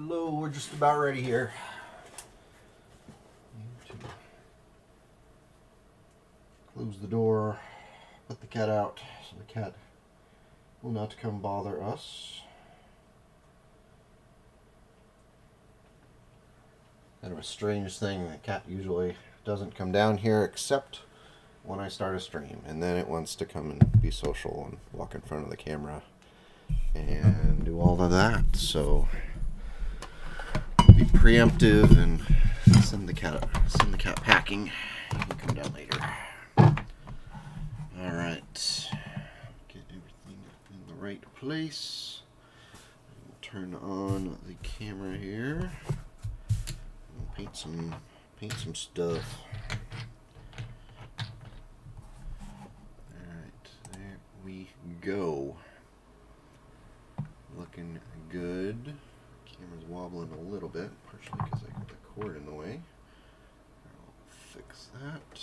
Hello, we're just about ready here. Close the door, put the cat out so the cat will not come bother us. Kind of a strange thing, the cat usually doesn't come down here except when I start a stream, and then it wants to come and be social and walk in front of the camera and do all of that. So be preemptive and send the cat packing. You can come down later. All right, get everything in the right place. We'll turn on the camera here. We'll paint some stuff. All right, there we go. Looking good. Camera's wobbling a little bit, partially because I got the cord in the way. I'll fix that.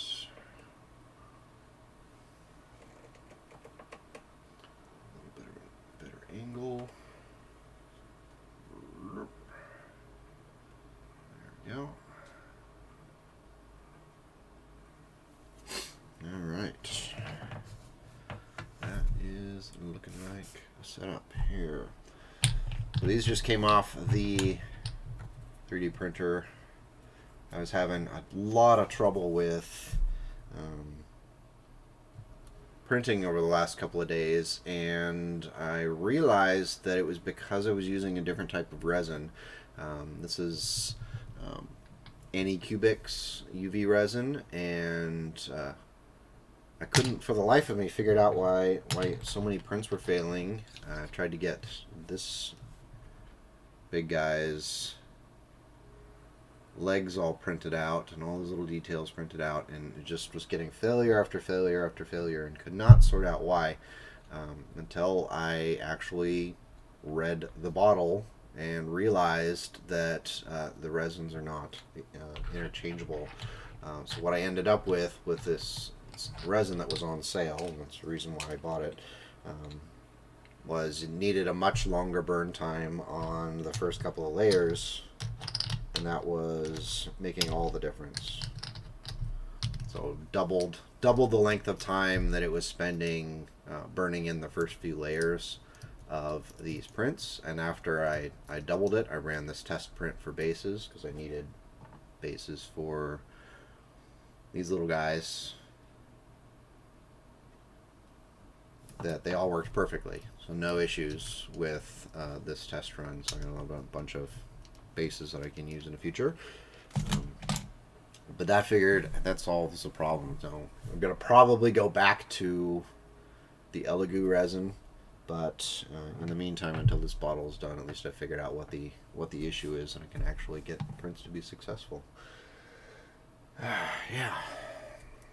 A little bit of a better angle. There we go. All right. That is looking like a setup here. So these just came off the 3D printer. I was having a lot of trouble with printing over the last couple of days, and I realized that it was because I was using a different type of resin. This is Anycubics UV resin, and I couldn't for the life of me figure out why so many prints were failing. I tried to get this big guy's legs all printed out and all those little details printed out, and it just was getting failure after failure after failure, and could not sort out why until I actually read the bottle and realized that the resins are not interchangeable. So what I ended up with this resin that was on sale, and that's the reason why I bought it, was it needed a much longer burn time on the first couple of layers, and that was making all the difference. So doubled the length of time that it was spending burning in the first few layers of these prints. And after I doubled it, I ran this test print for bases, because I needed bases for these little guys, that they all worked perfectly. So no issues with this test run. So I'm going to have a bunch of bases that I can use in the future. But that solves the problem. So I'm going to probably go back to the Elegoo resin. But in the meantime, until this bottle is done, at least I figured out what the issue is, and I can actually get prints to be successful. Yeah.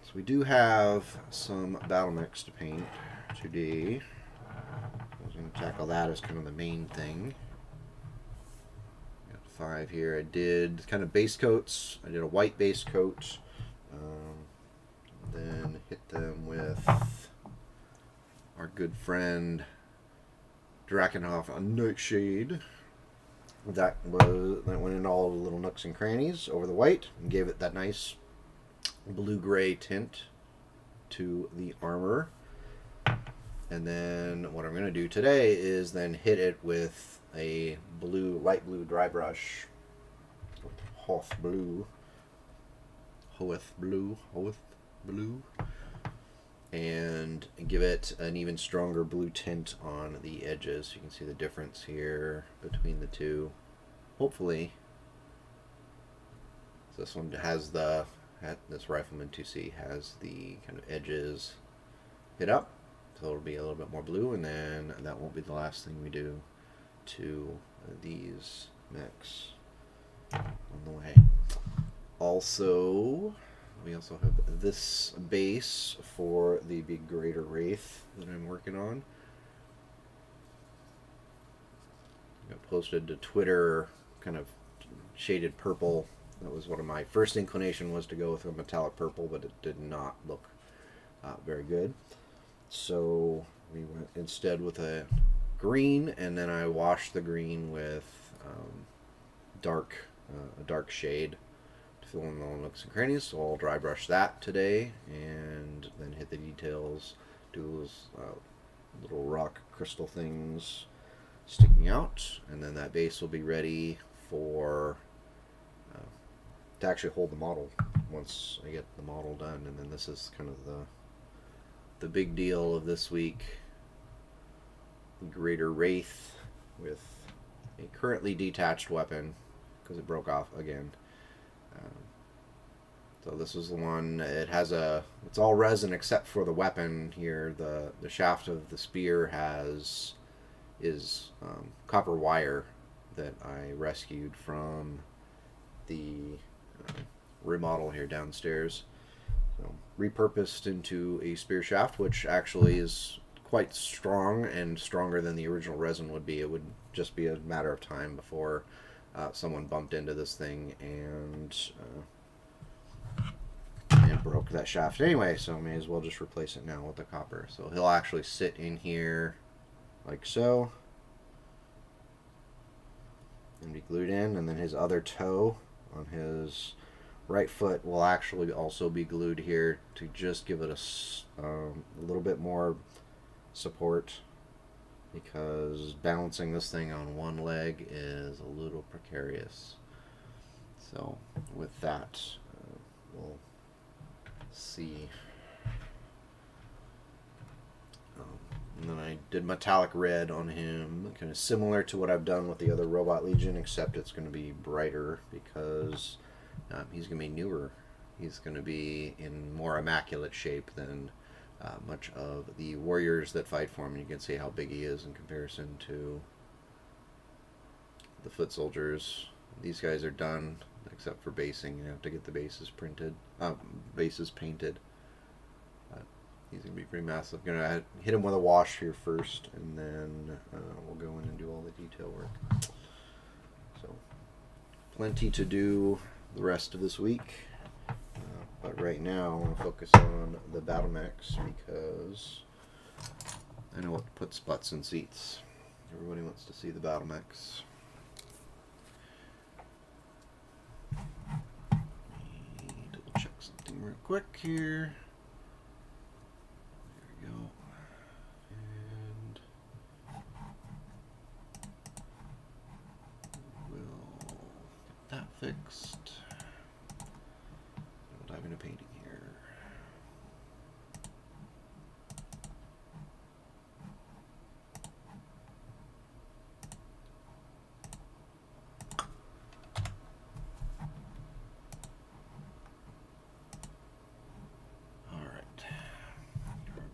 So we do have some battle mix to paint today. I was going to tackle that as kind of the main thing. Got 5 here. I did kind of base coats. I did a white base coat. Then hit them with our good friend Drakenhof on Nightshade. That went in all the little nooks and crannies over the white and gave it that nice blue-gray tint to the armor. And then what I'm going to do today is then hit it with a light blue dry brush, Hoth blue, and give it an even stronger blue tint on the edges. You can see the difference here between the two. Hopefully, this one has this Rifleman 2C has the kind of edges hit up, so it'll be a little bit more blue, and then that won't be the last thing we do to these mechs on the way. Also, we also have this base for the big Greater Wraith that I'm working on. I posted to Twitter kind of shaded purple. That was one of my first inclination, was to go with a metallic purple, but it did not look very good. So we went instead with a green, and then I washed the green with a dark shade to fill in the nooks and crannies. So I'll dry brush that today, and then hit the details, do those little rock crystal things sticking out, and then that base will be ready for to actually hold the model once I get the model done. And then this is kind of the big deal of this week: the Greater Wraith with a currently detached weapon because it broke off again. So this is the one. It's all resin except for the weapon here. The shaft of the spear is copper wire that I rescued from the remodel here downstairs. So repurposed into a spear shaft, which actually is quite strong and stronger than the original resin would be. It would just be a matter of time before someone bumped into this thing and broke that shaft anyway, so I may as well just replace it now with the copper. So he'll actually sit in here like so and be glued in, and then his other toe on his right foot will actually also be glued here to just give it a little bit more support, because balancing this thing on one leg is a little precarious. So with that, we'll see. And then I did metallic red on him, kind of similar to what I've done with the other Robot Legion, except it's going to be brighter because he's going to be newer. He's going to be in more immaculate shape than much of the warriors that fight for him. You can see how big he is in comparison to the foot soldiers. These guys are done except for basing. You have to get the bases painted. He's going to be pretty massive. Going to hit him with a wash here first, and then we'll go in and do all the detail work. So, plenty to do the rest of this week. But right now, I want to focus on the battle mechs because I know what puts butts in seats. Everybody wants to see the battle mechs. Double check something real quick here. There we go. And we'll get that fixed. We'll dive into painting here.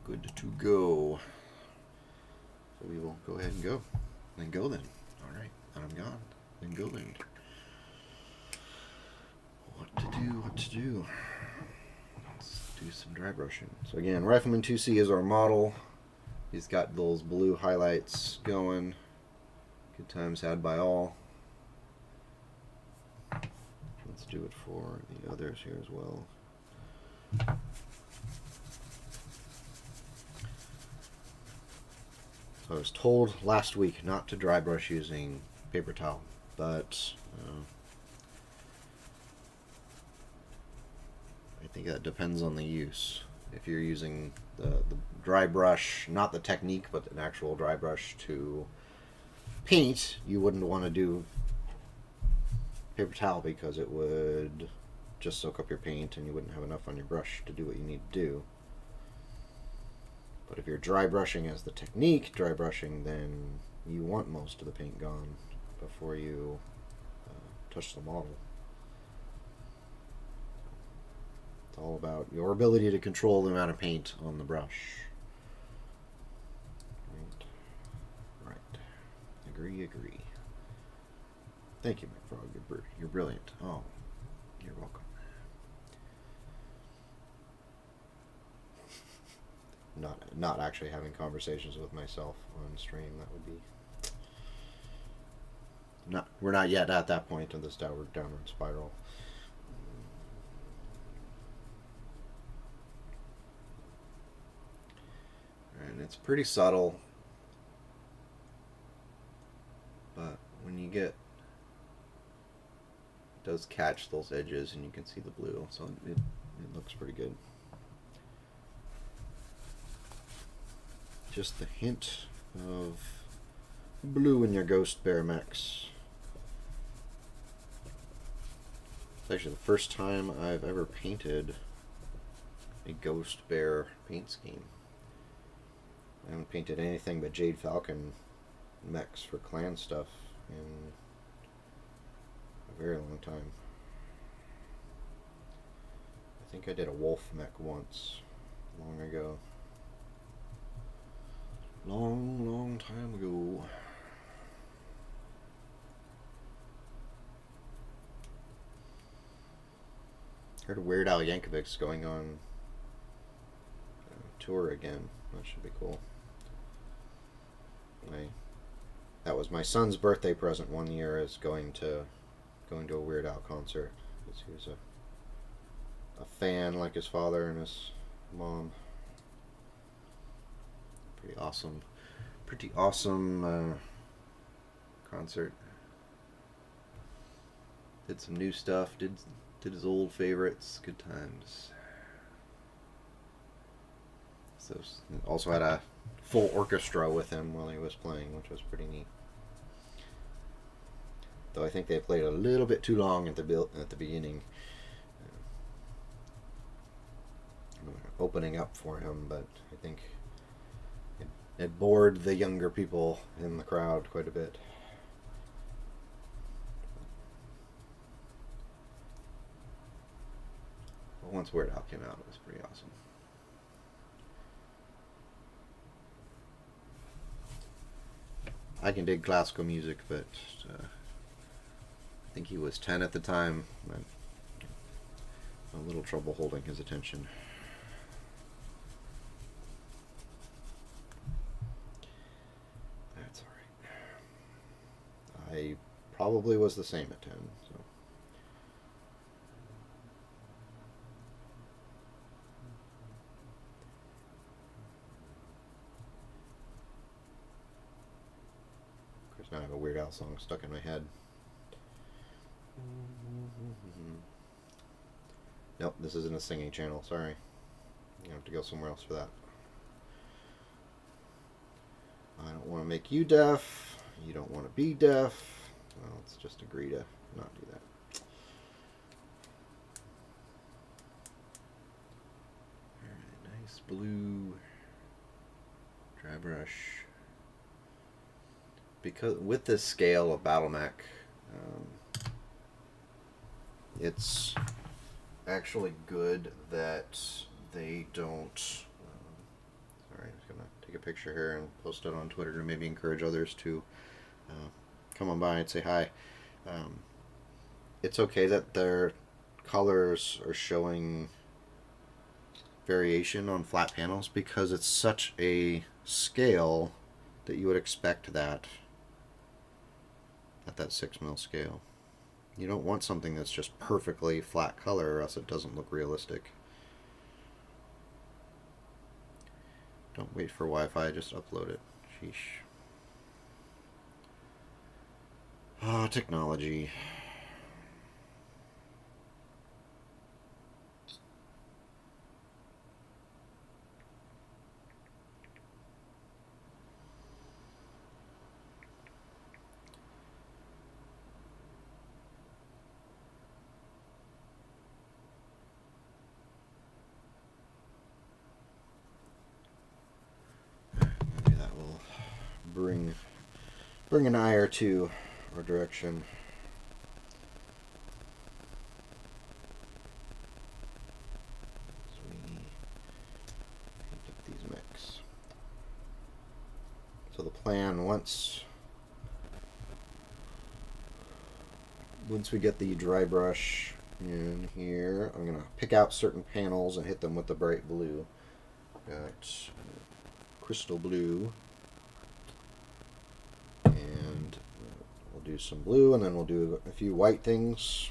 Good to go. So we will go ahead and go. Then go then. Alright, I'm gone. Then go then. What to do? Let's do some dry brushing. So again, Rifleman 2C is our model. He's got those blue highlights going. Good times had by all. Let's do it for the others here as well. So I was told last week not to dry brush using paper towel, but I think that depends on the use. If you're using the dry brush, not the technique, but an actual dry brush to paint, you wouldn't want to do paper towel because it would just soak up your paint and you wouldn't have enough on your brush to do what you need to do. But if you're dry brushing as the technique, dry brushing, then you want most of the paint gone before you touch the model. It's all about your ability to control the amount of paint on the brush. Right. Agree. Thank you, McFrog. You're brilliant. Oh, you're welcome. Not actually having conversations with myself on stream. That would be we're not yet at that point in this downward spiral. And it's pretty subtle, but when you get does catch those edges, and you can see the blue, so it looks pretty good. Just the hint of blue in your Ghost Bear mechs. It's actually the first time I've ever painted a Ghost Bear paint scheme. I haven't painted anything but Jade Falcon mechs for clan stuff in a very long time. I think I did a wolf mech once, long ago. Long time ago. Heard Weird Al Yankovic's going on tour again. That should be cool. That was my son's birthday present one year, is going to a Weird Al concert, because he was a fan like his father and his mom. Pretty awesome concert. Did some new stuff, did his old favorites. Good times. So also had a full orchestra with him while he was playing, which was pretty neat. Though I think they played a little bit too long at the beginning, opening up for him, but I think it bored the younger people in the crowd quite a bit. But once Weird Al came out, it was pretty awesome. I can dig classical music, but I think he was 10 at the time. I had a little trouble holding his attention. That's alright. I probably was the same at 10, so. Of course, now I have a Weird Al song stuck in my head. Nope, this isn't a singing channel, sorry. You have to go somewhere else for that. I don't want to make you deaf. You don't want to be deaf. Well, let's just agree to not do that. Alright, nice blue dry brush. Because with this scale of battle mech, it's actually good that they don't. Sorry, I'm just gonna take a picture here and post it on Twitter to maybe encourage others to come on by and say hi. It's okay that their colors are showing variation on flat panels, because it's such a scale that you would expect that at that 6mm scale. You don't want something that's just perfectly flat color, or else it doesn't look realistic. Don't wait for Wi-Fi, just upload it. Sheesh. Ah, technology. Bring an eye or two our direction. So we paint up these mechs. So the plan, once we get the dry brush in here, I'm gonna pick out certain panels and hit them with the bright blue. Got crystal blue. And we'll do some blue, and then we'll do a few white things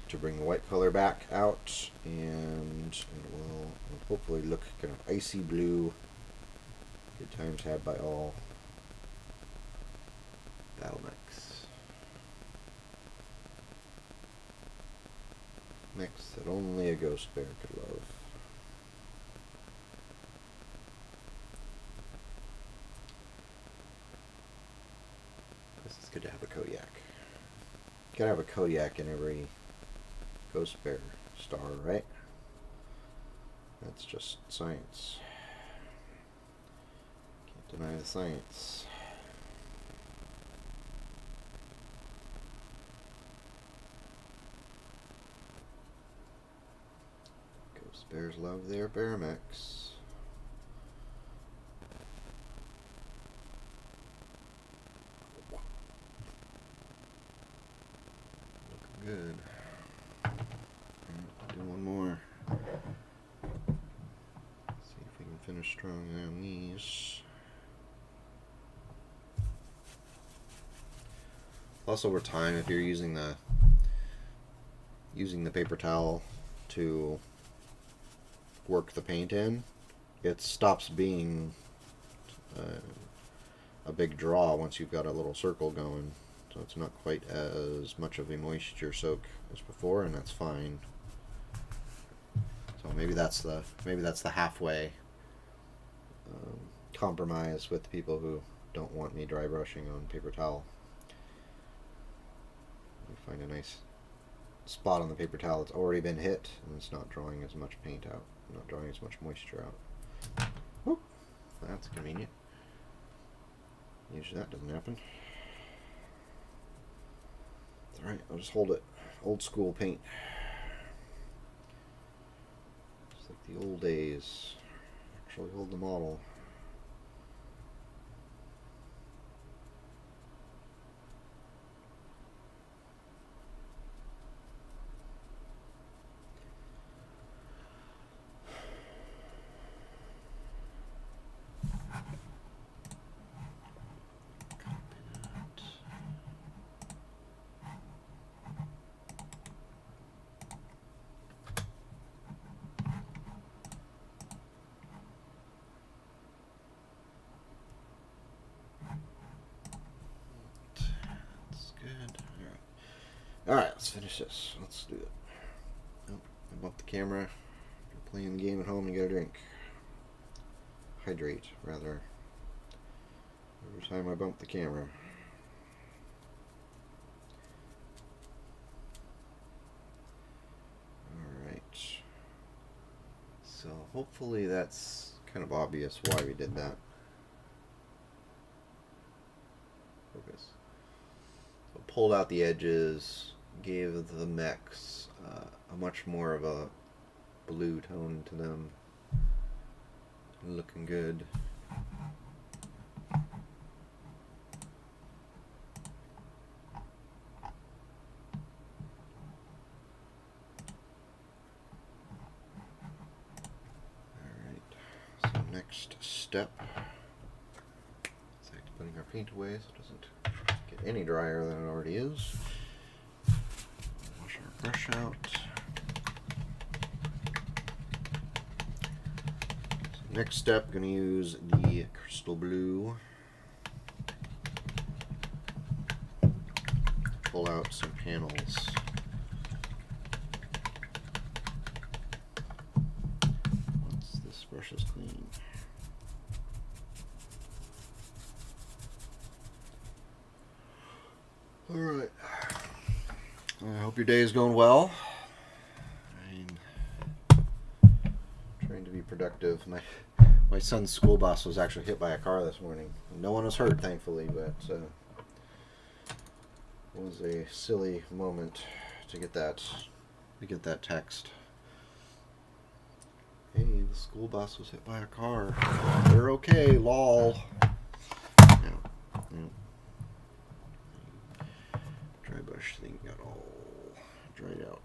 to bring the white color back out, and it will hopefully look kind of icy blue. Good times had by all. Battle mechs. mix that only a ghost bear could love. It's good to have a Kodiak. Gotta have a Kodiak in every ghost bear star, right? That's just science. Can't deny the science. Ghost bears love their bear mix. Good. Do one more. See if we can finish strong on these. Plus, over time, if you're using the paper towel to work the paint in, it stops being a big draw once you've got a little circle going. So it's not quite as much of a moisture soak as before, and that's fine. So maybe that's the halfway compromise with people who don't want me dry brushing on paper towel. You find a nice spot on the paper towel that's already been hit, and it's not drawing as much paint out, not drawing as much moisture out. Whoop, that's convenient. Usually that doesn't happen. Alright, I'll just hold it. Old school paint. Just like the old days. Actually hold the model. Alright, let's finish this. Let's do it. Oh, I bumped the camera. If you're playing the game at home, you gotta drink. Hydrate, rather. Every time I bump the camera. Alright. So, hopefully that's kind of obvious why we did that. Focus. So, pulled out the edges. Gave the mechs a much more of a blue tone to them. Looking good. Alright, so next step is putting our paint away so it doesn't get any drier than it already is. Brush out. So next step, going to use the crystal blue. Pull out some panels. Once this brush is clean. All right. I hope your day is going well. I'm trying to be productive. My son's school bus was actually hit by a car this morning. No one was hurt, thankfully, but it was a silly moment to get that text. Hey, the school bus was hit by a car. They're okay, lol. Yeah. Dry brush thing got all dried out.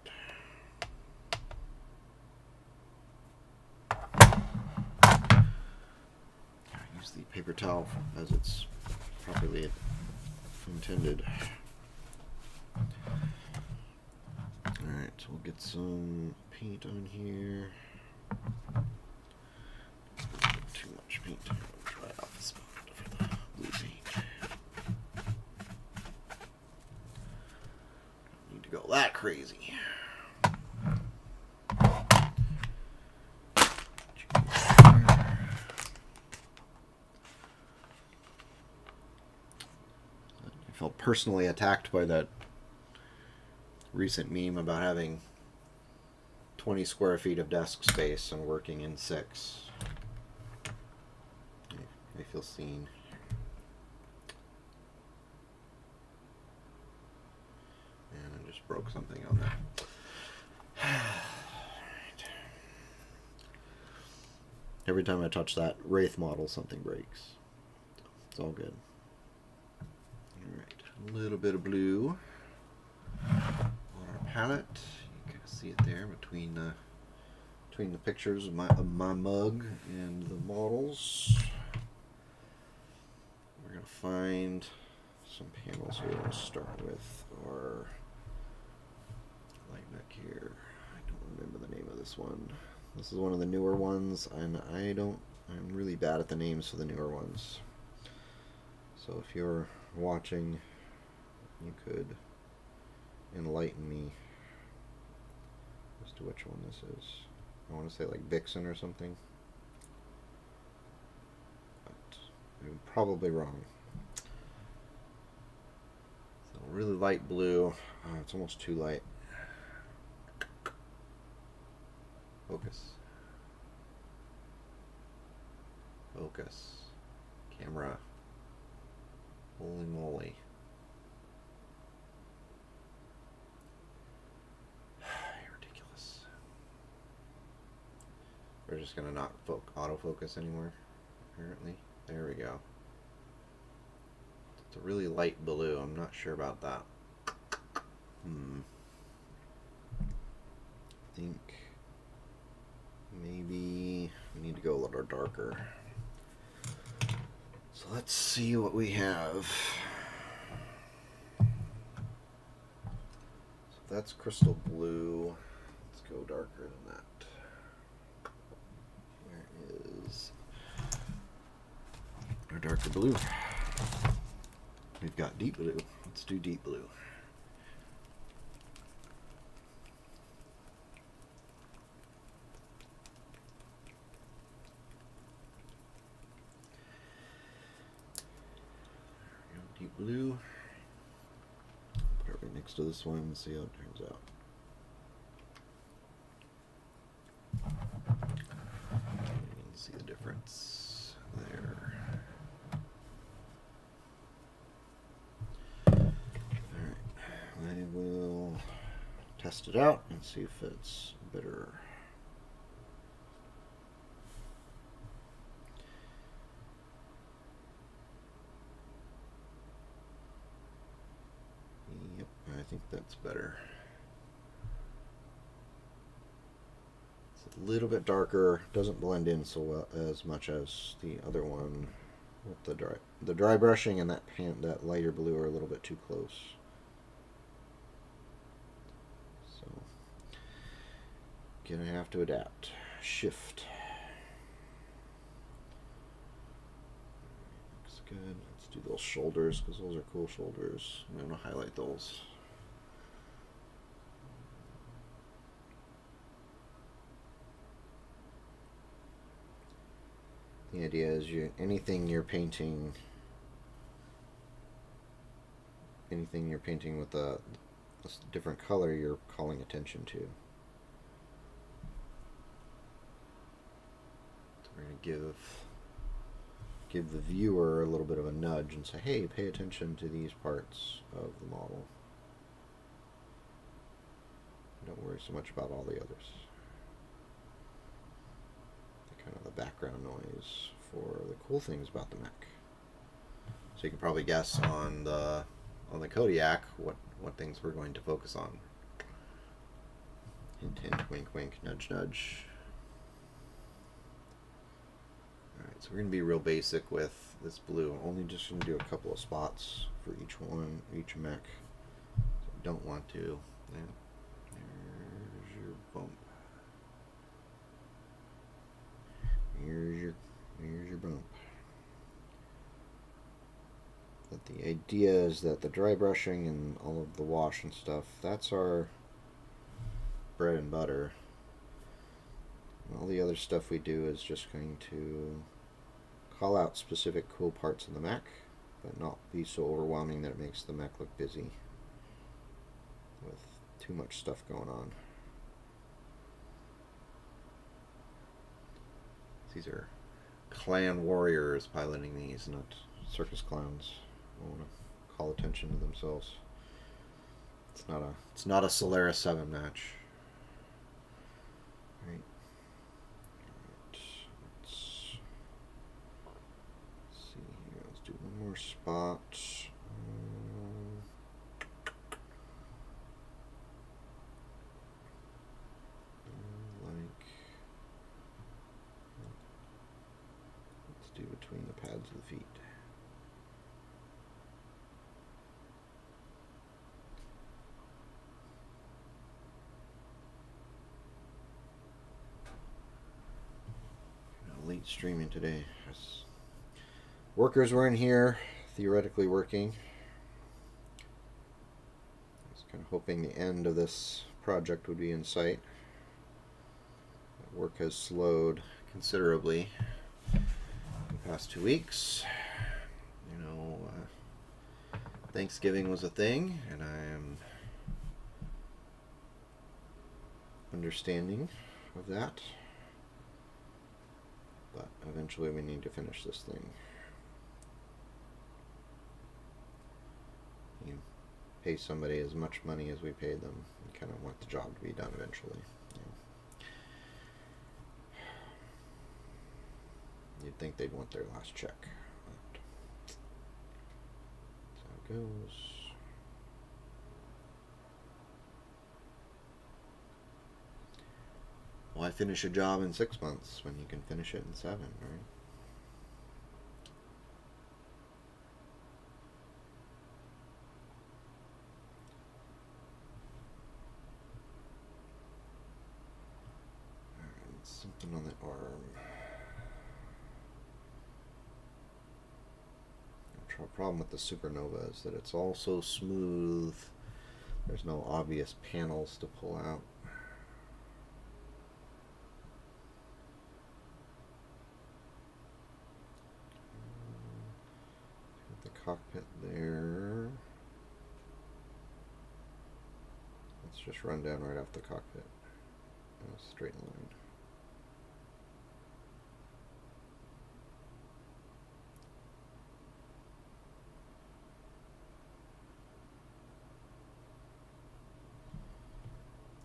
Use the paper towel as it's properly intended. Alright, so we'll get some paint on here. Too much paint. I'll dry off the spot for the blue paint. Don't need to go that crazy. felt personally attacked by that recent meme about having 20 square feet of desk space and working in 6. I feel seen. And I just broke something on that. Every time I touch that Wraith model, something breaks. It's all good. Alright, a little bit of blue on our palette. You can see it there between the pictures of my mug and the models. We're going to find some panels here. We'll start with our light mech here. I don't remember the name of this one. This is one of the newer ones, and I'm really bad at the names for the newer ones. So if you're watching, you could enlighten me as to which one this is. I want to say like Vixen or something, but I'm probably wrong. So really light blue. It's almost too light. Focus. Focus. Camera. Holy moly. You're ridiculous. We're just going to not autofocus anymore, apparently. There we go. It's a really light blue. I'm not sure about that. I think maybe we need to go a little darker. So let's see what we have. So that's crystal blue. Let's go darker than that. Where is our darker blue? We've got deep blue. Let's do deep blue. Deep blue. Put it right next to this one and see how it turns out. You can see the difference there. Alright, I will test it out and see if it's better. Yep, I think that's better. It's a little bit darker, doesn't blend in so well as much as the other one. With the dry brushing and that lighter blue are a little bit too close. So gonna have to adapt. Shift. Looks good. Let's do those shoulders because those are cool shoulders. I'm gonna highlight those. The idea is anything you're painting with a different color, you're calling attention to. So we're going to give the viewer a little bit of a nudge and say, hey, pay attention to these parts of the model. Don't worry so much about all the others. Kind of the background noise for the cool things about the mech. So you can probably guess on the Kodiak what things we're going to focus on. Hint, hint, wink, wink, nudge, nudge. Alright, so we're going to be real basic with this blue. Only just going to do a couple of spots for each mech. So I don't want to. There's your bump. Here's your bump. But the idea is that the dry brushing and all of the wash and stuff, that's our bread and butter. And all the other stuff we do is just going to call out specific cool parts of the mech but not be so overwhelming that it makes the mech look busy with too much stuff going on. These are clan warriors piloting these, not circus clowns who want to call attention to themselves. It's not a Solaris 7 match. Right. Let's see here. Let's do one more spot. Let's do between the pads of the feet. Late streaming today. Workers were in here, theoretically working. I was kind of hoping the end of this project would be in sight. Work has slowed considerably the past 2 weeks. You know, Thanksgiving was a thing, and I am understanding of that. But eventually we need to finish this thing. You pay somebody as much money as we paid them. You kind of want the job to be done eventually. You'd think they'd want their last check. But that's how it goes. Why finish a job in 6 months when you can finish it in 7, right? Alright, something on the arm. The problem with the Supernova is that it's all so smooth. There's no obvious panels to pull out. Cockpit there. Let's just run down right off the cockpit in a straight line.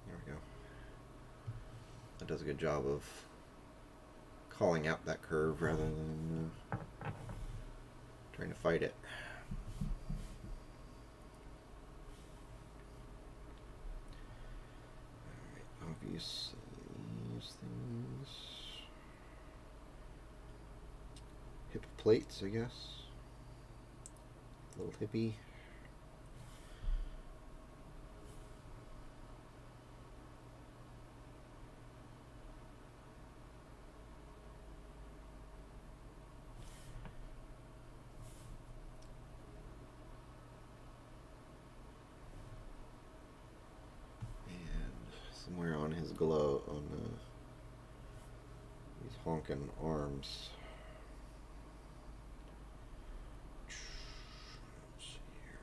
There we go. That does a good job of calling out that curve rather than trying to fight it. Alright, obviously these things. Hip plates, I guess. Little hippie. Somewhere on his glow, on these honking arms. Let's see here.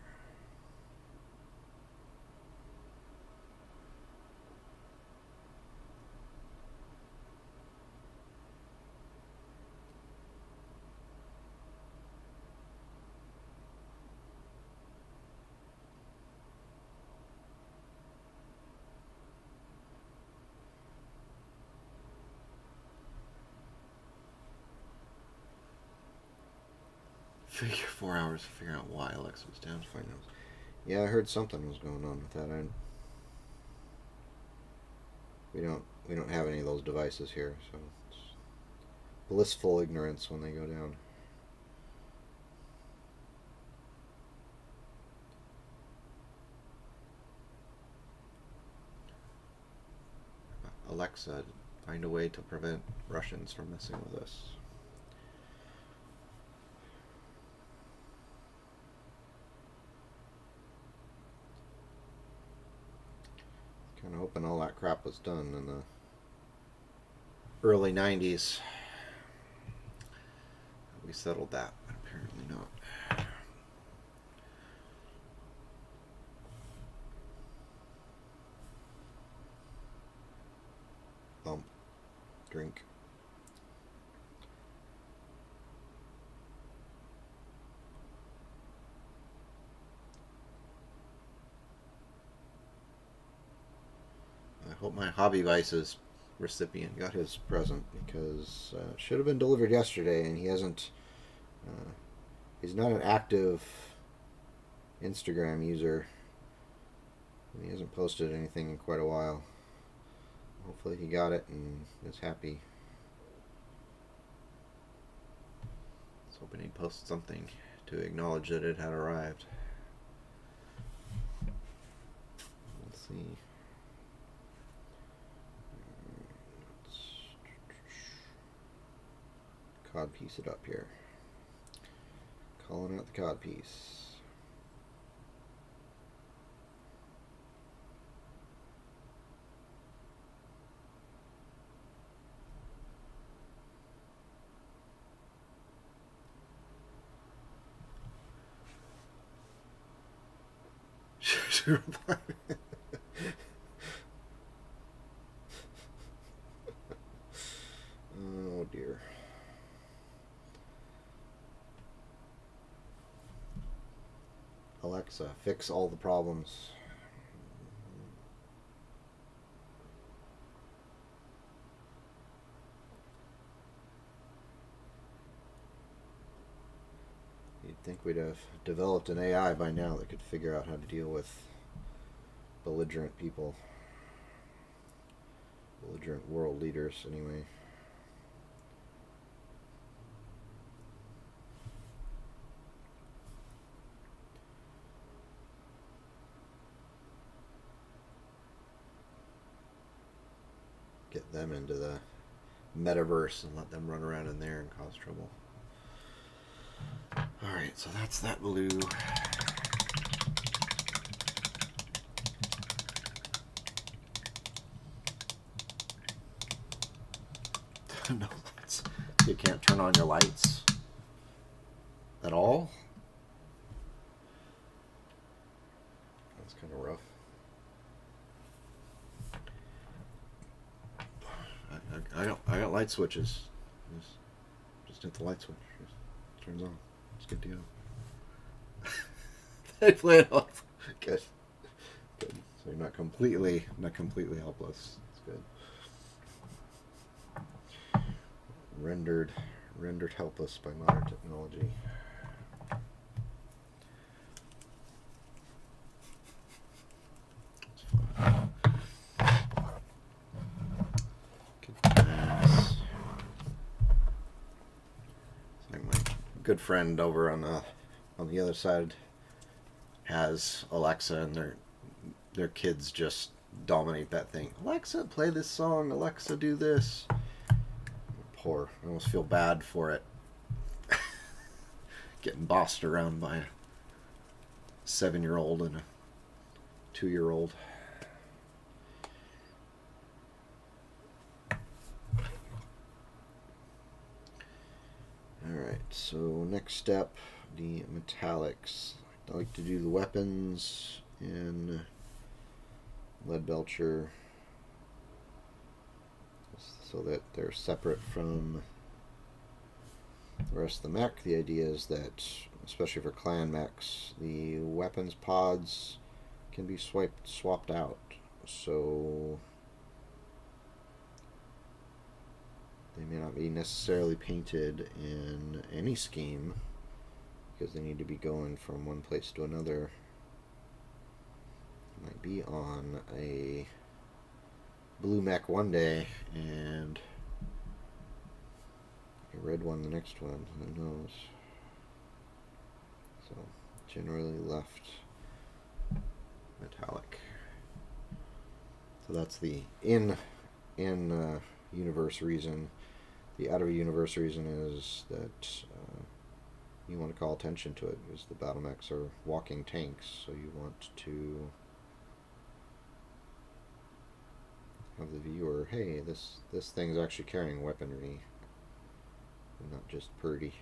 Figure 4 hours to figure out why Alexa was down. Find out. Yeah, I heard something was going on with that. We don't have any of those devices here, so it's blissful ignorance when they go down. Alexa, find a way to prevent Russians from messing with us. Kind of hoping all that crap was done in the early 90s. We settled that, but apparently not. hope my Hobby Vices recipient got his present, because it should have been delivered yesterday, and he hasn't. He's not an active Instagram user. He hasn't posted anything in quite a while. Hopefully he got it and is happy. I was hoping he'd post something to acknowledge that it had arrived. Let's see. Let's codpiece it up here. Calling out the codpiece. Oh dear. Alexa, fix all the problems. You'd think we'd have developed an AI by now that could figure out how to deal with belligerent people. Belligerent world leaders, anyway. Get them into the metaverse and let them run around in there and cause trouble. Alright, so that's that blue. No lights. You can't turn on your lights at all? That's kind of rough. I got light switches. Just hit the light switch. It turns on. It's good to go. They play it off. Good. Good. So you're not completely helpless. It's good. Rendered helpless by modern technology. It's fun. Good friend over on the other side has Alexa, and their kids just dominate that thing. Alexa, play this song. Alexa, do this. Poor. I almost feel bad for it. Getting bossed around by a 7-year-old and a 2-year-old. Alright, so next step, the metallics. I like to do the weapons in Leadbelcher so that they're separate from the rest of the mech. The idea is that, especially for clan mechs, the weapons pods can be swapped out. So they may not be necessarily painted in any scheme, because they need to be going from one place to another. It might be on a blue mech one day and a red one the next one. Who knows? So generally left metallic. So that's the in universe reason. The out of universe reason is that you want to call attention to it, because the battle mechs are walking tanks, so you want to have the viewer, hey, this thing's actually carrying weaponry and not just purdy.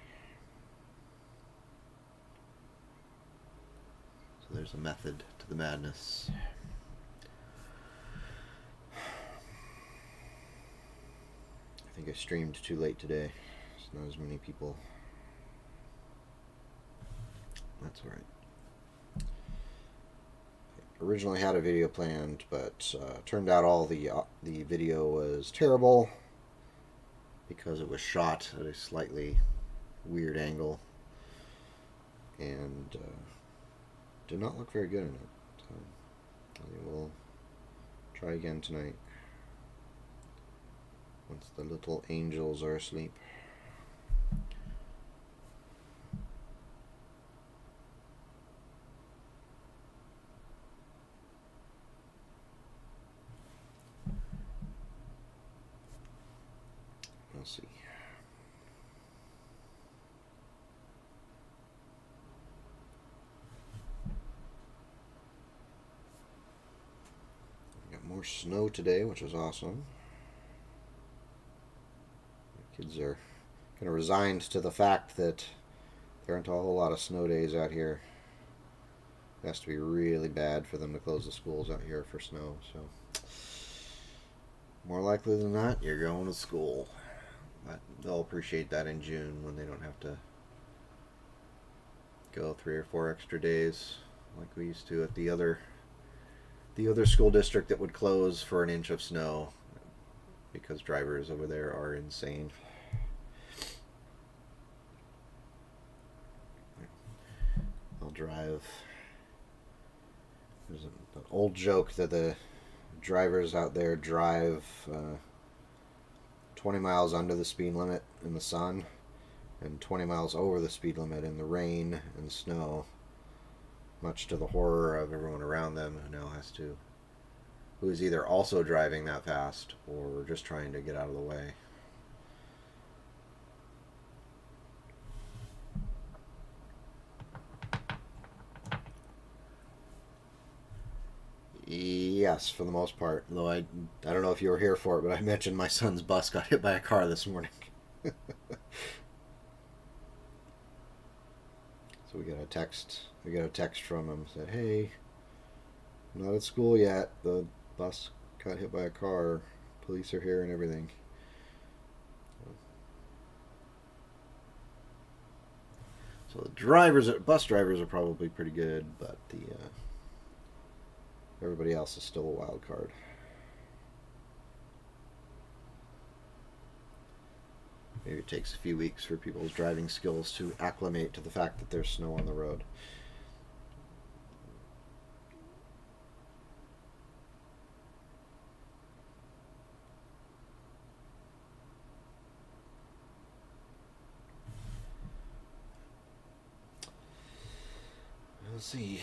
So there's a method to the madness. I think I streamed too late today. There's not as many people. That's alright. originally had a video planned, but turned out all the video was terrible because it was shot at a slightly weird angle and did not look very good in it. So I think we'll try again tonight once the little angels are asleep. We'll see. We got more snow today, which is awesome. The kids are kind of resigned to the fact that there aren't a whole lot of snow days out here. It has to be really bad for them to close the schools out here for snow, so more likely than not, you're going to school. But they'll appreciate that in June when they don't have to go 3 or 4 extra days like we used to at the other school district that would close for an inch of snow because drivers over there are insane. They'll drive. There's an old joke that the drivers out there drive 20 miles under the speed limit in the sun and 20 miles over the speed limit in the rain and snow, much to the horror of everyone around them who is either also driving that fast or just trying to get out of the way. Yes, for the most part. Though I don't know if you were here for it, but I mentioned my son's bus got hit by a car this morning. So we got a text from him, said, "Hey, I'm not at school yet. The bus got hit by a car. Police are here and everything." So the bus drivers are probably pretty good, but everybody else is still a wild card. Maybe it takes a few weeks for people's driving skills to acclimate to the fact that there's snow on the road. Let's see.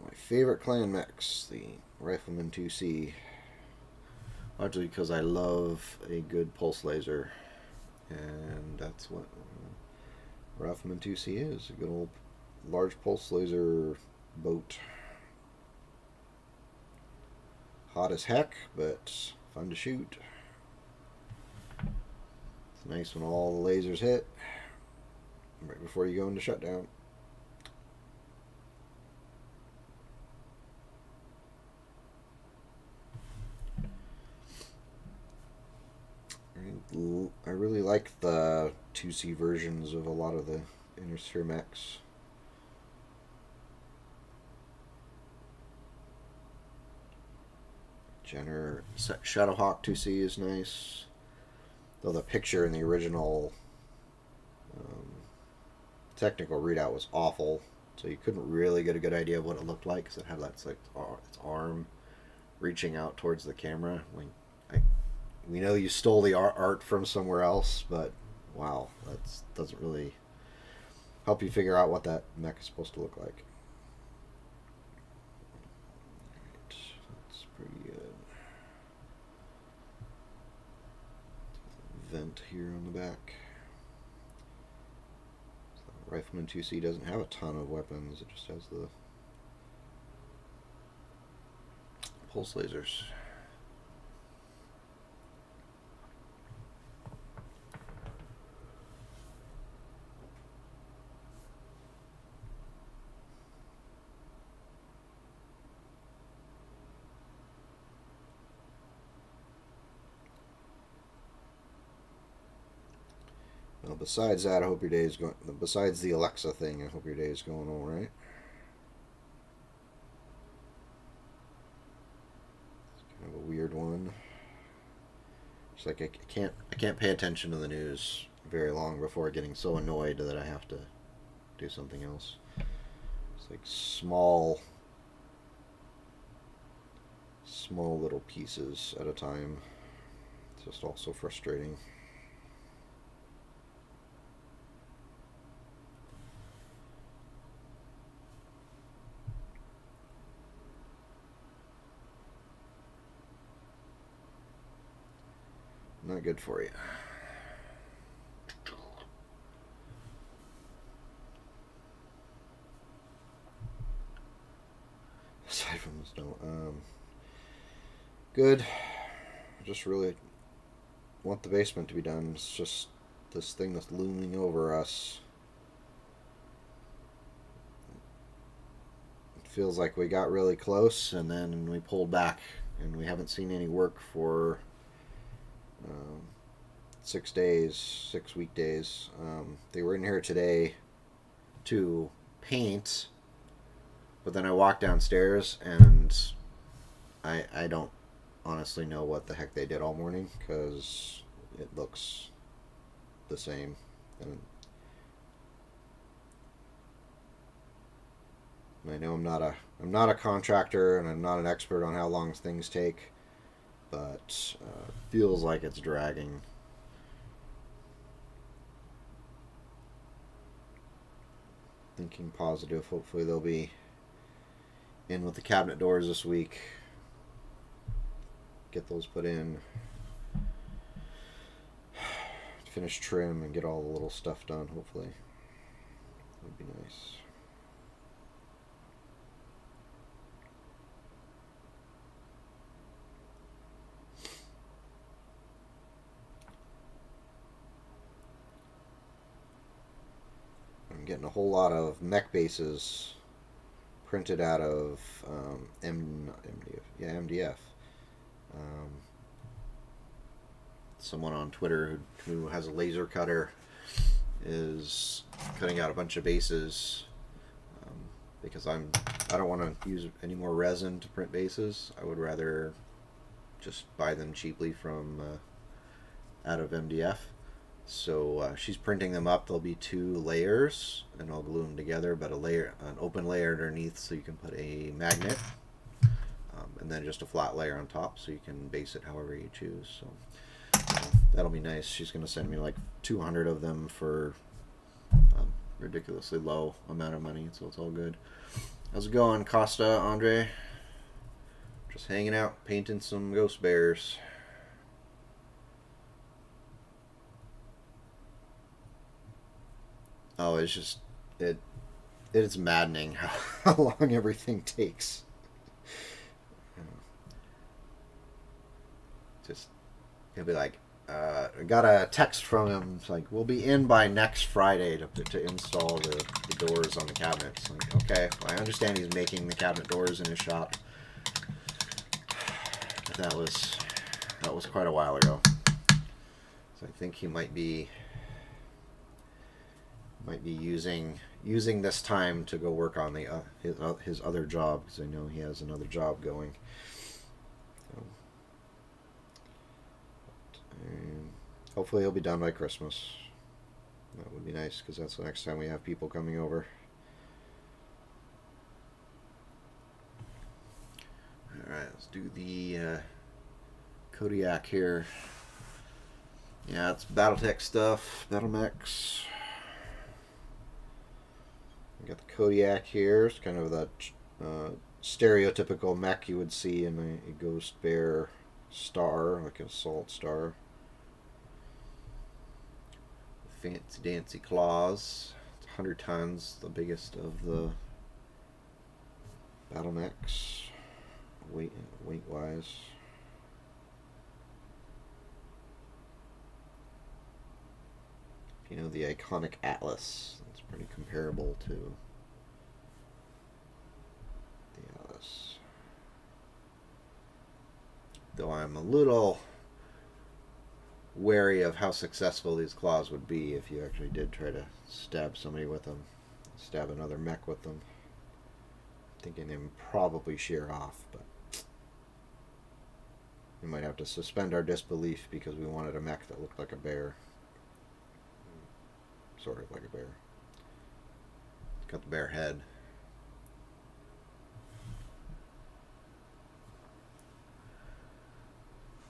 My favorite clan mechs, the Rifleman 2C, largely because I love a good pulse laser, and that's what Rifleman 2C is, a good old large pulse laser boat. Hot as heck, but fun to shoot. It's nice when all the lasers hit right before you go into shutdown. I really like the 2C versions of a lot of the Inner Sphere mechs. Jenner Shadowhawk 2C is nice, though the picture in the original technical readout was awful, so you couldn't really get a good idea of what it looked like because it had its arm reaching out towards the camera. We know you stole the art from somewhere else, but wow, that doesn't really help you figure out what that mech is supposed to look like. Right, that's pretty good. Vent here on the back. So Rifleman 2C doesn't have a ton of weapons, it just has the pulse lasers. Well, besides that, I hope your day is going. Besides the Alexa thing, I hope your day is going all right. It's kind of a weird one. It's like I can't pay attention to the news very long before getting so annoyed that I have to do something else. It's like small little pieces at a time. It's just all so frustrating. Not good for you. Aside from the snow, good. I just really want the basement to be done. It's just this thing that's looming over us. It feels like we got really close and then we pulled back, and we haven't seen any work for 6 weekdays. They were in here today to paint, but then I walked downstairs and I don't honestly know what the heck they did all morning because it looks the same. And I know I'm not a contractor and I'm not an expert on how long things take, but feels like it's dragging. Thinking positive. Hopefully they'll be in with the cabinet doors this week. Get those put in. Finish trim and get all the little stuff done, hopefully. That would be nice. I'm getting a whole lot of mech bases printed out of MDF. Someone on Twitter who has a laser cutter is cutting out a bunch of bases because I don't want to use any more resin to print bases. I would rather just buy them cheaply from out of MDF. So she's printing them up. There'll be 2 layers, and I'll glue them together. But an open layer underneath, so you can put a magnet, and then just a flat layer on top, so you can base it however you choose. So that'll be nice. She's going to send me like 200 of them for ridiculously low amount of money, so it's all good. How's it going, Costa, Andre? Just hanging out, painting some ghost bears. Oh, it's just it is maddening how long everything takes. Just he'll be like, I got a text from him. It's like, we'll be in by next Friday to install the doors on the cabinets. Like, okay, well, I understand he's making the cabinet doors in his shop. But that was quite a while ago. So I think he might be using this time to go work on his other job, because I know he has another job going. Hopefully he'll be done by Christmas. That would be nice, because that's the next time we have people coming over. Alright, let's do the Kodiak here. Yeah, it's Battletech stuff, Battle Mechs. We got the Kodiak here. It's kind of that stereotypical mech you would see in a Ghost Bear star, like an assault star. Fancy dancy claws. It's 100 tons, the biggest of the battle mechs, weight wise. If you know the iconic Atlas, it's pretty comparable to the Atlas. Though I'm a little wary of how successful these claws would be if you actually did try to stab somebody with them, stab another mech with them. Thinking they would probably shear off, but we might have to suspend our disbelief because we wanted a mech that looked like a bear. Sort of like a bear. It's got the bear head.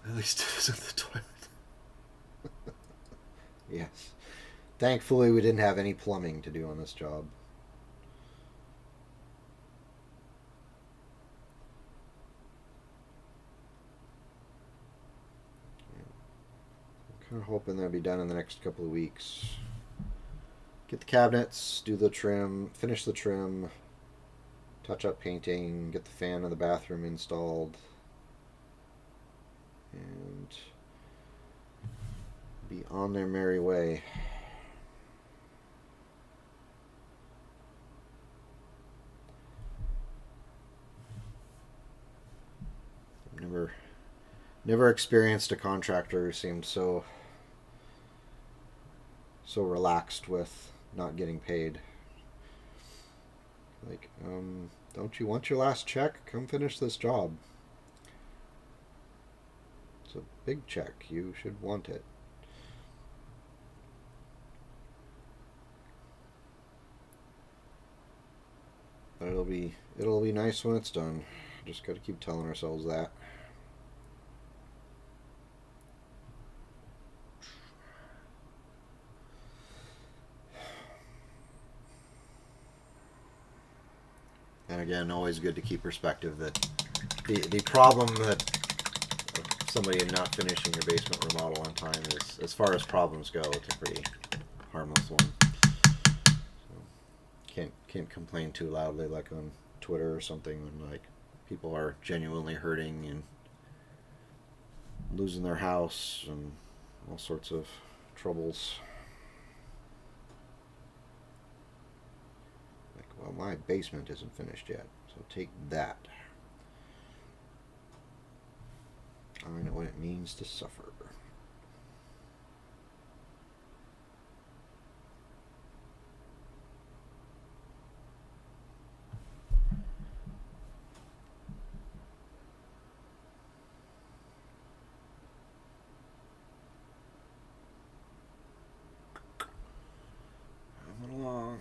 At least it isn't the toilet. Yes. Thankfully, we didn't have any plumbing to do on this job. I'm kind of hoping that'll be done in the next couple of weeks. Get the cabinets, do the trim, finish the trim, touch up painting, get the fan in the bathroom installed, and be on their merry way. Never experienced a contractor who seemed so relaxed with not getting paid. Like, don't you want your last check? Come finish this job. It's a big check. You should want it. But it'll be nice when it's done. Just got to keep telling ourselves that. And again, always good to keep perspective that the problem that somebody not finishing your basement remodel on time is, as far as problems go, it's a pretty harmless one. So, can't complain too loudly like on Twitter or something when like people are genuinely hurting and losing their house and all sorts of troubles. Well, my basement isn't finished yet, so take that. I know what it means to suffer. Moving along.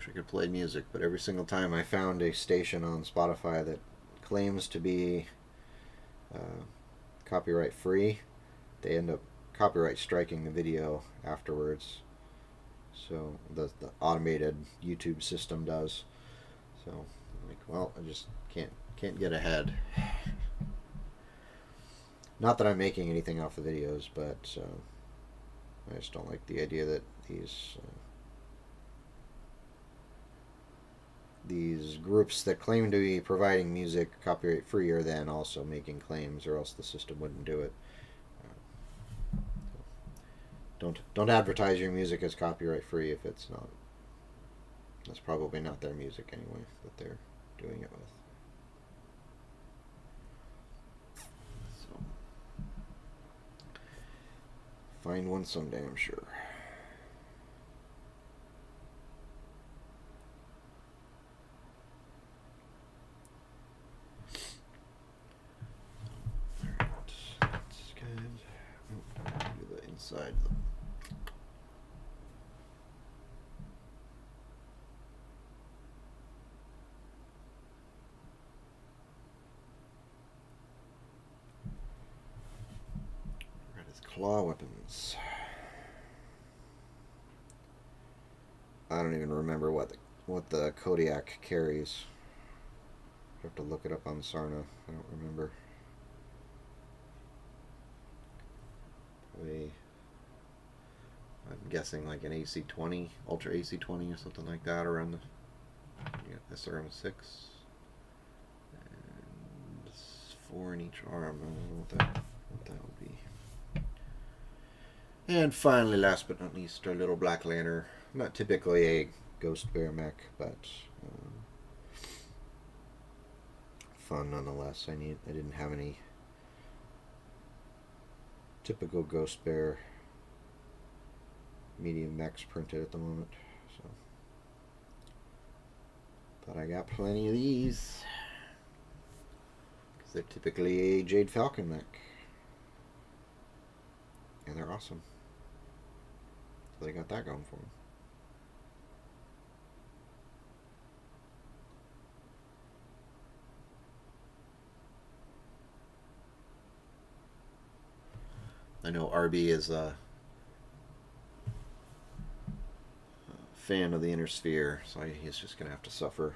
I could play music, but every single time I found a station on Spotify that claims to be copyright free, they end up copyright striking the video afterwards. So the automated YouTube system does. So I'm like, well, I just can't get ahead. Not that I'm making anything off the videos, but I just don't like the idea that these groups that claim to be providing music copyright free are then also making claims, or else the system wouldn't do it. Don't advertise your music as copyright free if it's not. That's probably not their music anyway that they're doing it with. So find one someday, I'm sure. Inside them. Got his claw weapons. I don't even remember what the Kodiak carries. I have to look it up on Sarna. I don't remember. I'm guessing like an AC-20, Ultra AC-20 or something like that around the SRM-6. And 4 in each arm. I don't know what that would be. And finally, last but not least, our little Black Lantern. Not typically a Ghost Bear mech, but fun nonetheless. I didn't have any typical Ghost Bear medium mechs printed at the moment, so thought I got plenty of these because they're typically a Jade Falcon mech, and they're awesome. So they got that going for them. I know RB is a fan of the Inner Sphere, so he's just going to have to suffer.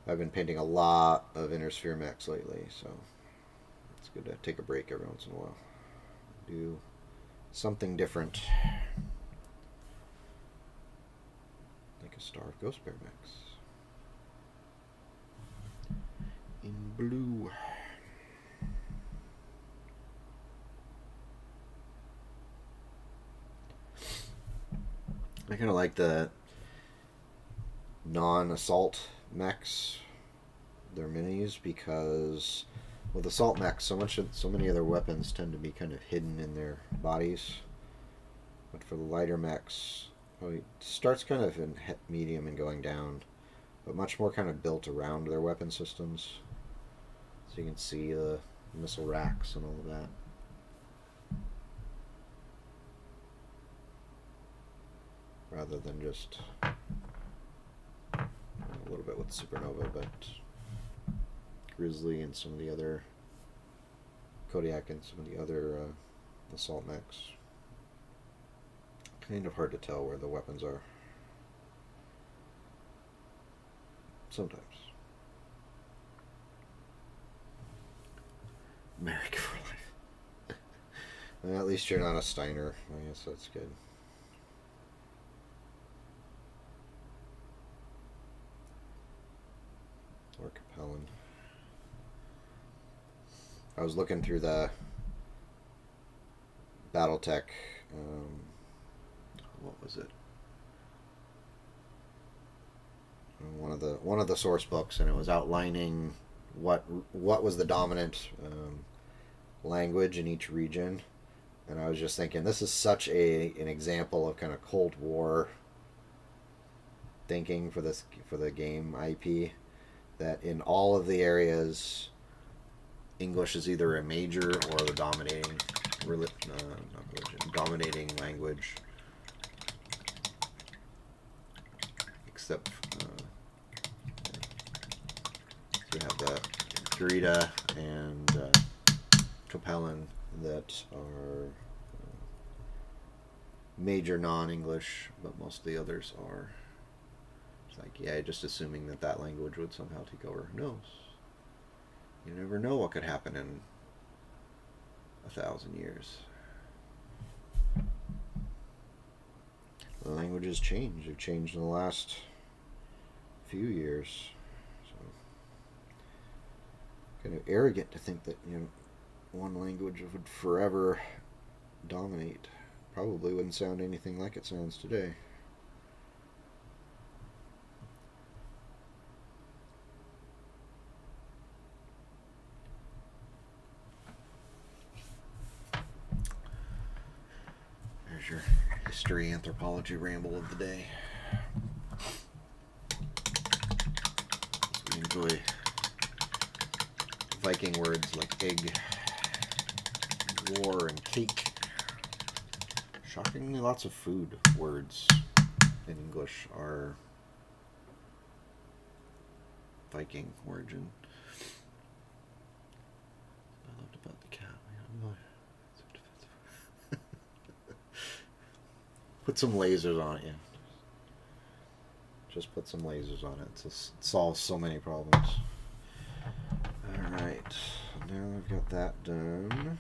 I've been painting a lot of Inner Sphere mechs lately, so it's good to take a break every once in a while. Do something different. Like a Star of Ghost Bear mechs. In blue. I kind of like the non-assault mechs, their minis, because with assault mechs, so many of their weapons tend to be kind of hidden in their bodies. But for the lighter mechs, well, it starts kind of in medium and going down, but much more kind of built around their weapon systems. So you can see the missile racks and all of that. Rather than just a little bit with Supernova, but Grizzly and some of the other Kodiak and some of the other assault mechs. Kind of hard to tell where the weapons are. Sometimes. Merrick for life. Well, at least you're not a Steiner. I guess that's good. Or Capellan. I was looking through the BattleTech. What was it? One of the source books, and it was outlining what was the dominant language in each region. And I was just thinking, this is such an example of kind of Cold War thinking for the game IP. That in all of the areas, English is either a major or the dominating language, except you have the Kurita and Capellan that are major non-English, but most of the others are. It's like, yeah, just assuming that language would somehow take over. Who knows? You never know what could happen in 1,000 years. The languages change. They've changed in the last few years. So, kind of arrogant to think that one language would forever dominate. Probably wouldn't sound anything like it sounds today. Your history anthropology ramble of the day. We enjoy Viking words like egg, war, and cake. Shockingly, lots of food words in English are Viking origin. I loved about the cat. Put some lasers on it, yeah. Just put some lasers on it. It solves so many problems. Alright, now I've got that done.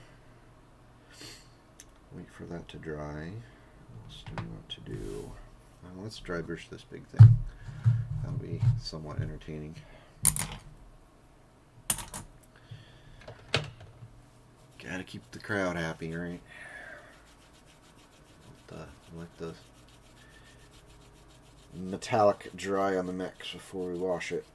Wait for that to dry. What else do we want to do? Let's dry brush this big thing. That'll be somewhat entertaining. Okay. Gotta keep the crowd happy, right? Let the metallic dry on the mix before we wash it.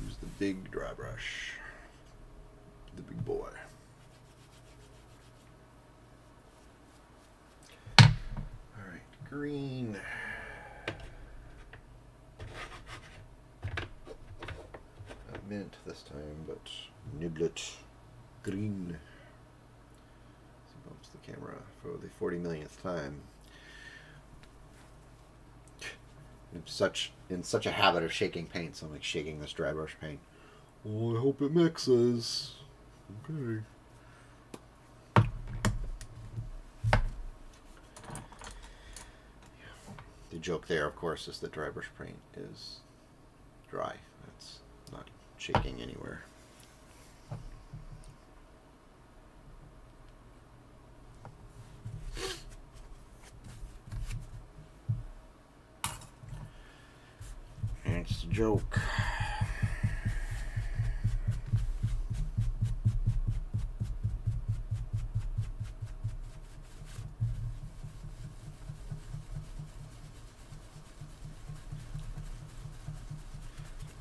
Use the big dry brush. The big boy. Alright, green. Not mint this time, but niblet green. So bumps the camera for the 40 millionth time. I'm in such a habit of shaking paint, so I'm like shaking this dry brush paint. Oh, I hope it mixes. Okay. The joke there, of course, is that dry brush paint is dry. It's not shaking anywhere. And it's a joke.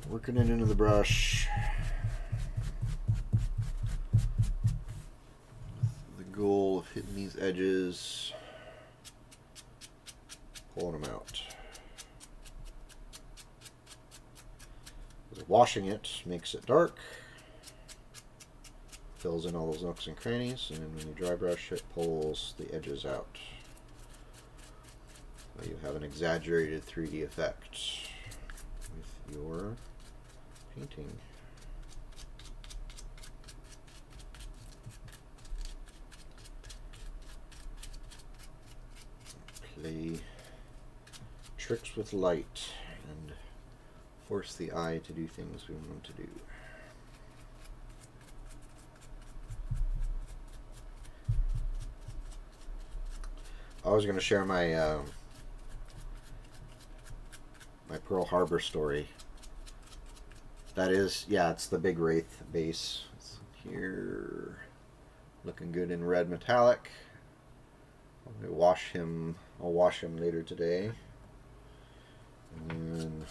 Working it into the brush with the goal of hitting these edges, pulling them out. Washing it makes it dark, fills in all those nooks and crannies, and when you dry brush it, pulls the edges out. So you have an exaggerated 3D effect with your painting. Play tricks with light and force the eye to do things we want them to do. I was going to share my my Pearl Harbor story. That is, yeah, it's the big Wraith base. It's here, looking good in red metallic. I'll wash him later today, and then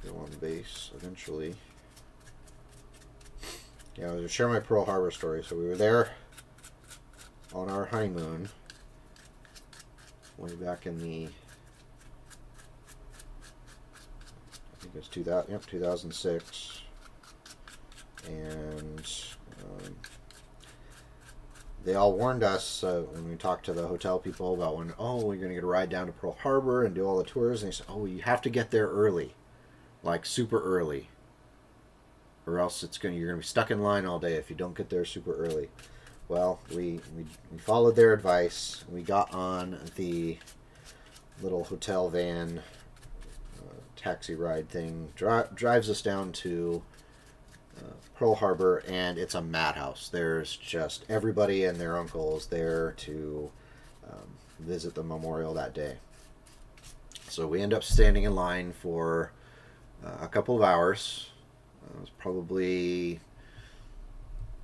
go on base eventually. Yeah, I was going to share my Pearl Harbor story. So we were there on our honeymoon way back in the, I think it's 2006, and they all warned us when we talked to the hotel people about when, oh, we're going to get a ride down to Pearl Harbor and do all the tours, and they said, oh, you have to get there early, like super early, or else you're going to be stuck in line all day if you don't get there super early. Well, we followed their advice. We got on the little hotel van taxi ride thing, drives us down to Pearl Harbor, and it's a madhouse. There's just everybody and their uncles there to visit the memorial that day. So we end up standing in line for a couple of hours. It was probably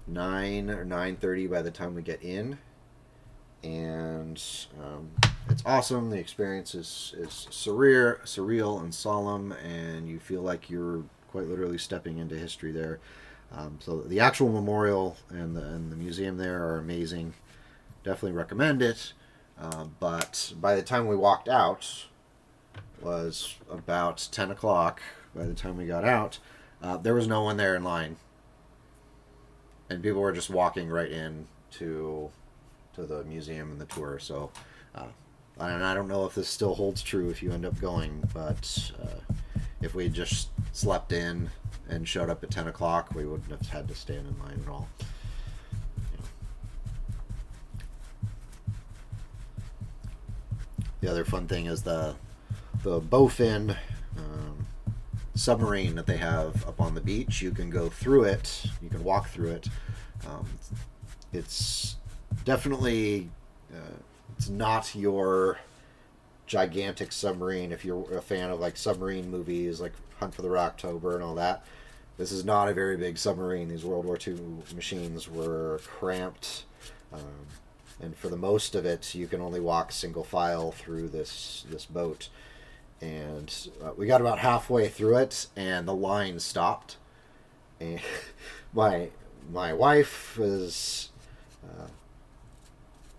9 or 9:30 by the time we get in, and it's awesome. The experience is surreal and solemn, and you feel like you're quite literally stepping into history there. So the actual memorial and the museum there are amazing. Definitely recommend it. But by the time we walked out, was about 10 o'clock. By the time we got out, there was no one there in line. And people were just walking right in to the museum and the tour. So, and I don't know if this still holds true if you end up going, but if we just slept in and showed up at 10 o'clock, we wouldn't have had to stand in line at all. The other fun thing is the bowfin submarine that they have up on the beach. You can go through it. You can walk through it. It's definitely it's not your gigantic submarine. If you're a fan of like submarine movies, like Hunt for the Rocktober and all that, this is not a very big submarine. These World War II machines were cramped, and for the most of it, you can only walk single file through this boat. And we got about halfway through it, and the line stopped. And my wife is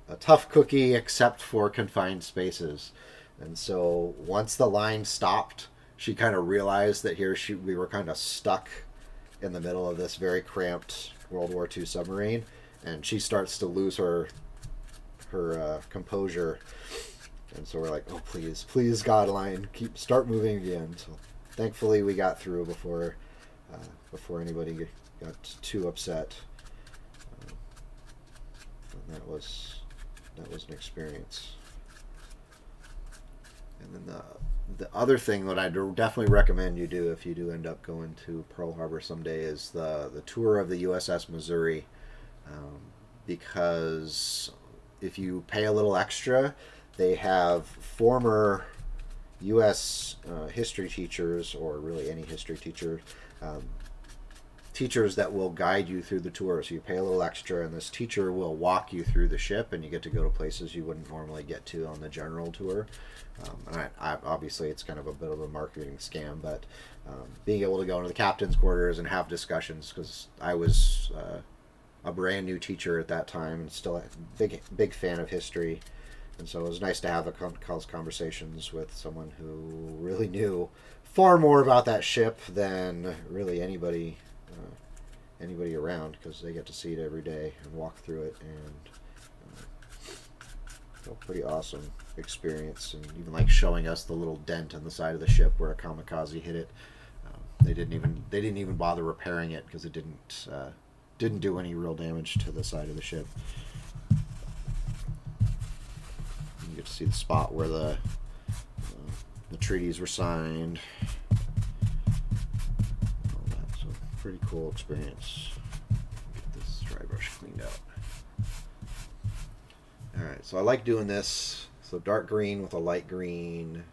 a tough cookie, except for confined spaces. And so once the line stopped, she kind of realized that we were kind of stuck in the middle of this very cramped World War II submarine, and she starts to lose her composure. And so we're like, oh, please, God, line, start moving again. So thankfully we got through before anybody got too upset. And that was an experience. And then the other thing that I definitely recommend you do if you do end up going to Pearl Harbor someday is the tour of the USS Missouri, because if you pay a little extra, they have former U.S. History teachers, or really any history teacher, teachers that will guide you through the tour. So you pay a little extra, and this teacher will walk you through the ship, and you get to go to places you wouldn't normally get to on the general tour. And I obviously, it's kind of a bit of a marketing scam, but being able to go into the captain's quarters and have discussions, because I was a brand new teacher at that time and still a big fan of history. And so it was nice to have conversations with someone who really knew far more about that ship than really anybody around, because they get to see it every day and walk through it, and pretty awesome experience. And even like showing us the little dent in the side of the ship where a kamikaze hit it. They didn't even bother repairing it, because it didn't do any real damage to the side of the ship. You get to see the spot where the treaties were signed. All that. So pretty cool experience. Get this dry brush cleaned out. Alright, so I like doing this. So dark green with a light green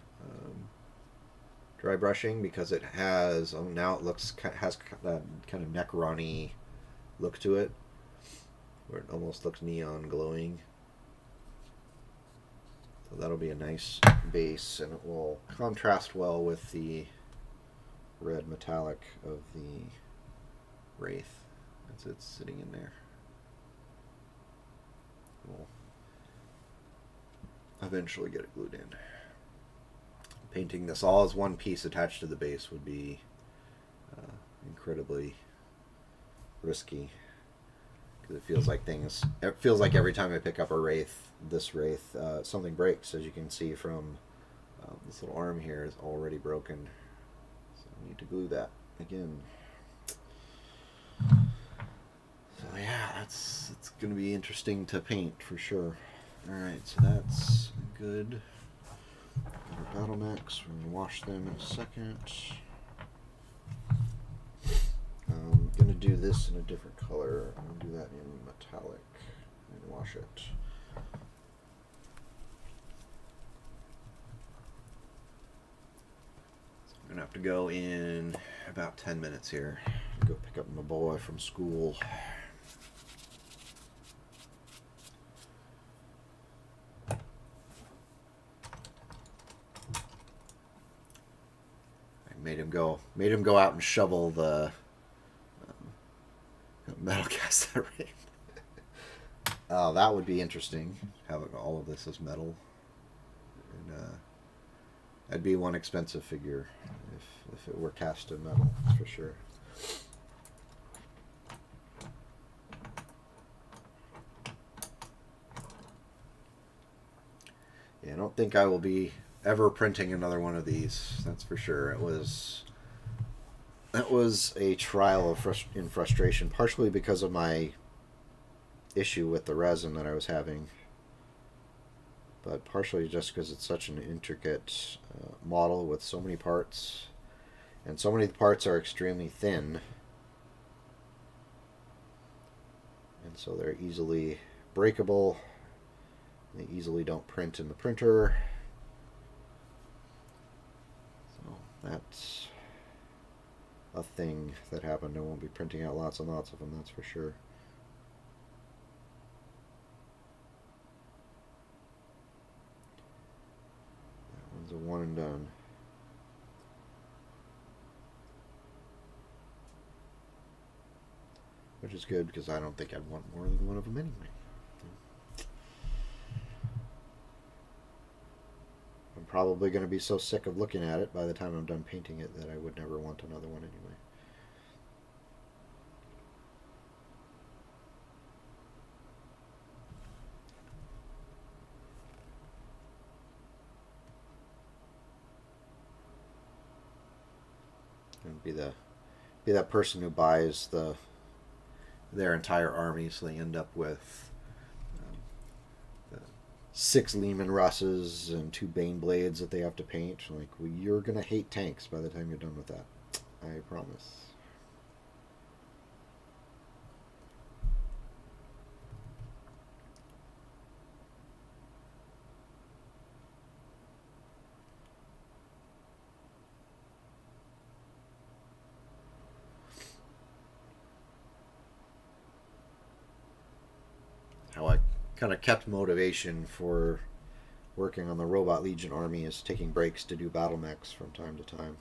dry brushing, because it has, now it has that kind of Necron-y look to it, where it almost looks neon glowing. So that'll be a nice base, and it will contrast well with the red metallic of the Wraith as it's sitting in there. We'll eventually get it glued in. Painting this all as one piece attached to the base would be incredibly risky, because it feels like every time I pick up this Wraith, something breaks. As you can see from this little arm here is already broken, so I need to glue that again. So yeah, it's going to be interesting to paint for sure. Alright, so that's good. Our battle mechs, we're going to wash them in a second. I'm going to do this in a different color. I'm going to do that in metallic and wash it. So I'm going to have to go in about 10 minutes here. Go pick up my boy from school. Made him go out and shovel the metal cast array. Oh, that would be interesting, having all of this as metal. And that'd be one expensive figure if it were cast in metal, that's for sure. Yeah, I don't think I will be ever printing another one of these, that's for sure. That was a trial in frustration, partially because of my issue with the resin that I was having, but partially just because it's such an intricate model with so many parts, and so many of the parts are extremely thin, and so they're easily breakable. They easily don't print in the printer. That's a thing that happened. I won't be printing out lots and lots of them, that's for sure. That one's a one and done. Which is good, because I don't think I'd want more than one of them anyway. I'm probably going to be so sick of looking at it by the time I'm done painting it that I would never want another one anyway. And be that person who buys their entire army, so they end up with 6 Lehman Russes and 2 Bane Blades that they have to paint. Like, well, you're gonna hate tanks by the time you're done with that. I promise. How I kind of kept motivation for working on the Robot Legion army is taking breaks to do battle mechs from time to time.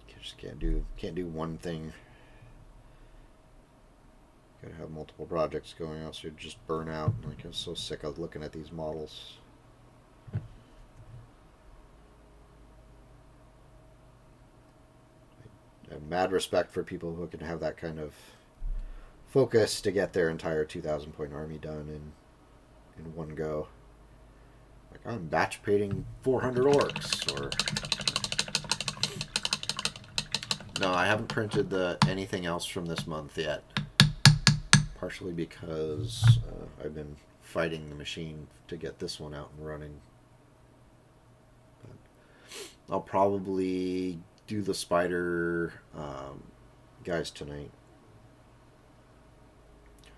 You just can't do one thing. Gotta have multiple projects going on, so you just burn out. Like, I'm so sick of looking at these models. I have mad respect for people who can have that kind of focus to get their entire 2,000 point army done in one go. Like, I'm batch painting 400 orcs, or no, I haven't printed anything else from this month yet. Partially because I've been fighting the machine to get this one out and running. But I'll probably do the spider guys tonight.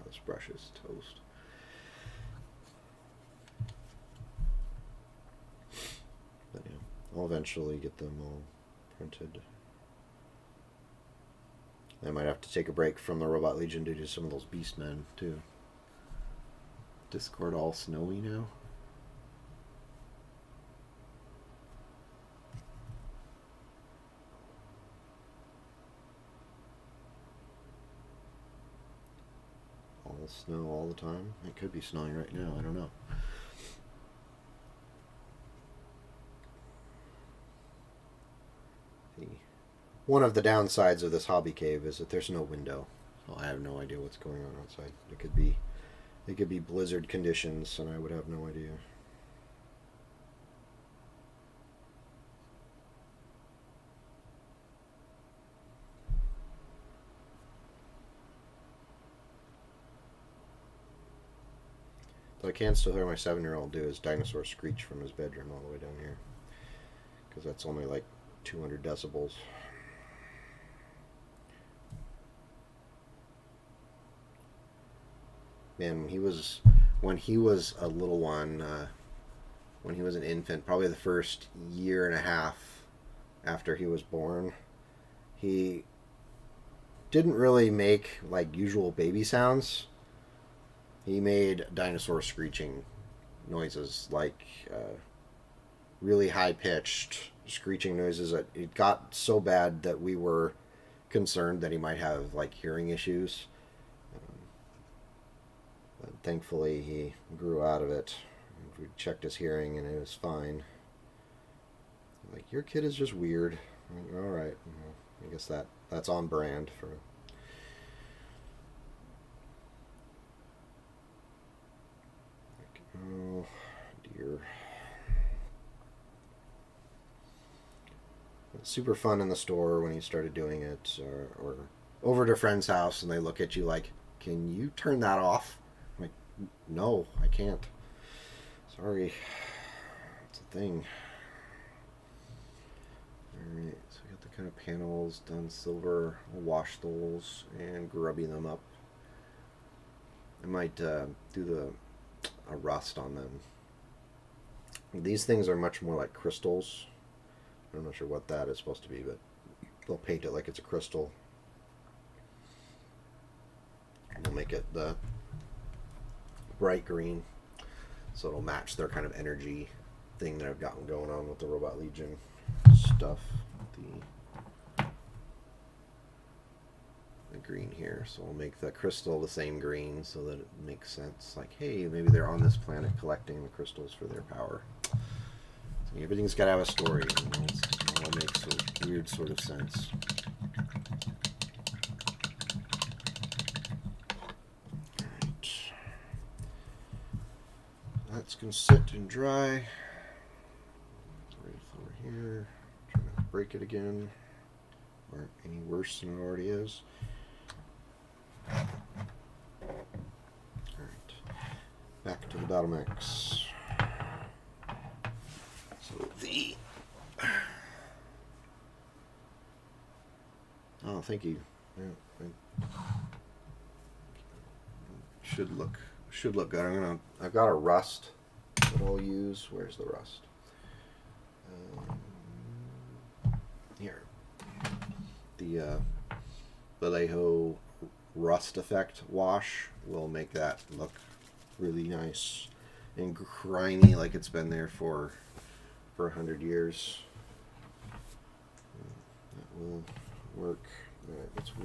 This brush is toast. But yeah, I'll eventually get them all printed. I might have to take a break from the Robot Legion to do some of those Beastmen too. Discord all snowy now. All snow all the time. It could be snowing right now. I don't know. One of the downsides of this hobby cave is that there's no window, so I have no idea what's going on outside. It could be blizzard conditions, and I would have no idea. Though I can still hear my 7-year-old do his dinosaur screech from his bedroom all the way down here, because that's only like 200 decibels. Man, when he was a little one, when he was an infant, probably the first year and a half after he was born, he didn't really make like usual baby sounds. He made dinosaur screeching noises, like really high-pitched screeching noises. It got so bad that we were concerned that he might have like hearing issues. But thankfully, he grew out of it. We checked his hearing, and it was fine. Like, your kid is just weird. Like, all right, well, I guess that's on brand for. Like, oh dear. It's super fun in the store when you started doing it, or over to a friend's house and they look at you like, "Can you turn that off?" I'm like, "No, I can't. Sorry, it's a thing." Alright, so we got the kind of panels done silver. I'll wash those and grubby them up. I might do a rust on them. These things are much more like crystals I'm not sure what that is supposed to be, but they'll paint it like it's a crystal. And they'll make it the bright green, so it'll match their kind of energy thing that I've gotten going on with the Robot Legion stuff. The green here, so we'll make the crystal the same green so that it makes sense. Like, hey, maybe they're on this planet collecting the crystals for their power. So everything's got to have a story. You know? It all makes a weird sort of sense. Alright. That's going to sit and dry. Right over here. Trying to break it again. Or any worse than it already is. Alright. Back to the battle mix. So the... Oh, thank you. Yeah, should look good. I've got a rust that I'll use. Where's the rust? Here. The Vallejo rust effect wash will make that look really nice and grimy, like it's been there for 100 years. That will work. It's